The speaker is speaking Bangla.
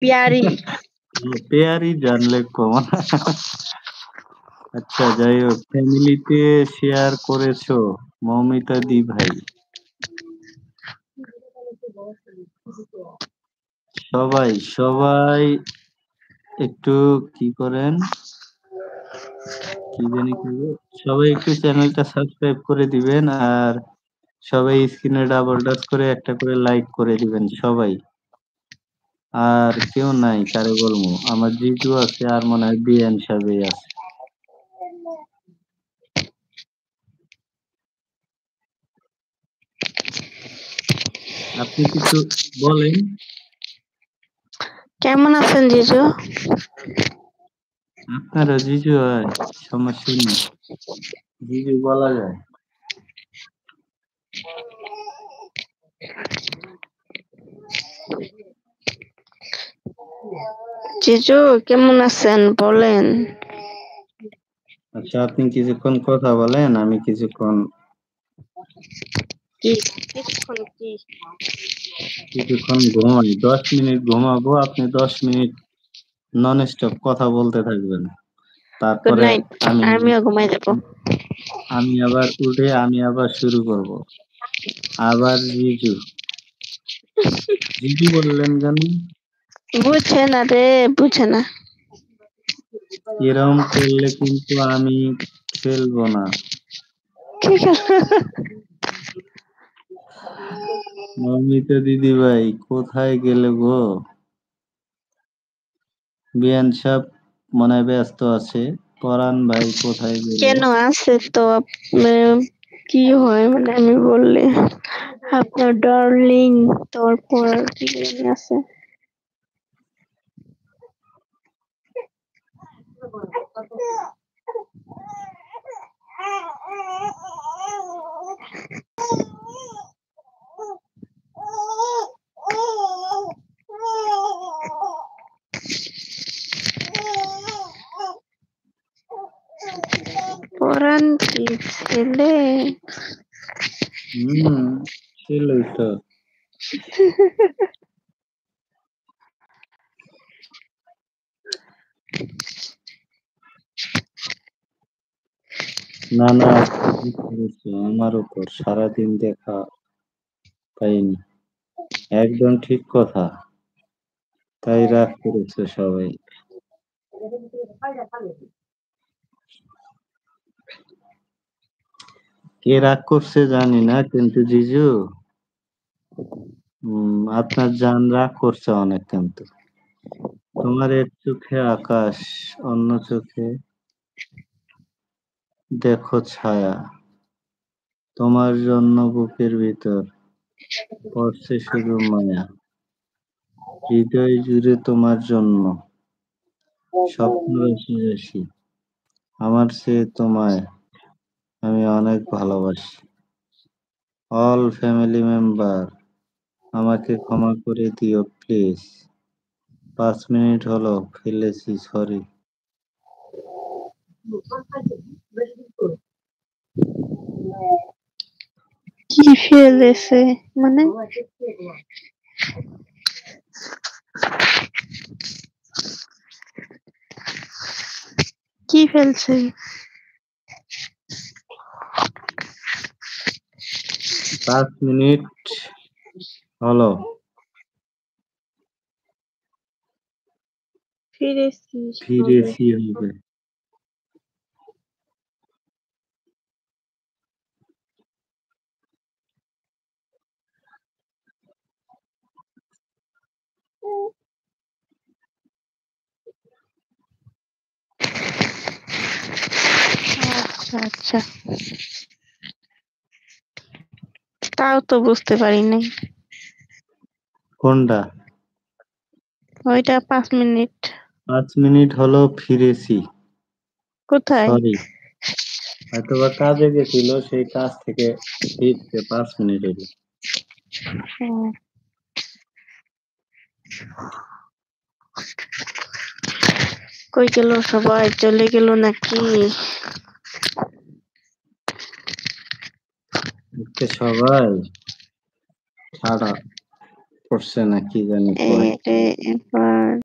प्यारी। পেয়ারি জানলে কমন। আচ্ছা যাই হোক, ফ্যামিলিতে শেয়ার করেছো মৌমিতা দি ভাই? সবাই সবাই একটু কি করেন, কি জানি করবো, সবাই একটু চ্যানেলটা সাবস্ক্রাইব করে দিবেন, আর সবাই স্ক্রিনে ডাবল টাচ করে একটা করে লাইক করে দিবেন সবাই। আর কেউ নাই কারে বলবো, আমার জিজু আছে আর মনে হয় বিয়ান সাহেবই আছে। আপনি কিছু বলেন। কেমন আছেন জিজু? আপনারা জিজু হয়, সমস্যা নেই, জিজু বলা যায়। জিজু কেমন আছেন বলেন? আচ্ছা আপনি কিছুক্ষণ কথা বলেন, আমি কিছুক্ষণ কি কিছুক্ষণ কি? কিছুক্ষণ ঘুমাই, 10 মিনিট ঘুমাবো, আপনি 10 মিনিট নন স্টপ কথা বলতে থাকবেন। গুড তারপরে নাইট। আমি আমিও ঘুমাই যাব। আমি আবার উঠে আমি আবার শুরু করব। আবার জিজু, জিজু বললেন কেন? বুঝছে না রে, বুঝে না। এরকম করলে কিন্তু আমি খেলবো না। ঠিক আছে। মমিতা দিদি ভাই কোথায় গেলে গো? বিয়ান সাহেব মনে হয় ব্যস্ত আছে। পরাণ ভাই কোথায় গেল? কেন আছে তো কি হয় মানে আমি বললে আপনার ডার্লিং, তারপর কি জানি আছে। পরান কি ছেলে? হুম, ছেলেই তো। না না, রাগ করেছো আমার উপর, সারাদিন দেখা পাইনি। একদম ঠিক কথা, তাই রাগ করেছে সবাই। কে রাগ করছে জানি না, কিন্তু জিজু আপনার জান রাগ করছে অনেক, কিন্তু তোমার এক চোখে আকাশ, অন্য চোখে দেখো ছায়া, তোমার জন্য বুকের ভিতর পড়ছে শুধু মায়া, হৃদয় জুড়ে তোমার জন্য স্বপ্ন রাশি রাশি, আমার চেয়ে তোমায় আমি অনেক ভালোবাসি। অল ফ্যামিলি মেম্বার আমাকে ক্ষমা করে দিও প্লিজ, 5 মিনিট হলো ফেলেছি, সরি। কি ফেলেছে মানে? কি ফেলছে? 5 মিনিট হলো। ফিরেছি হবে। ফিরেছি হবে। আচ্ছা আচ্ছা, তাও তো বুঝতে পারি নাই। কোনটা? ওইটা 5 মিনিট। 5 মিনিট হলো ফিরেছি, কোথায়? সরি। হয়তোবা কাজে গেছিল, সেই কাজ থেকে ফিরতে 5 মিনিট হলো। ও, কই গেল সবাই, চলে গেল নাকি? আজকে সবাই ছাড়া, করছে না কি জানি কয়। এবার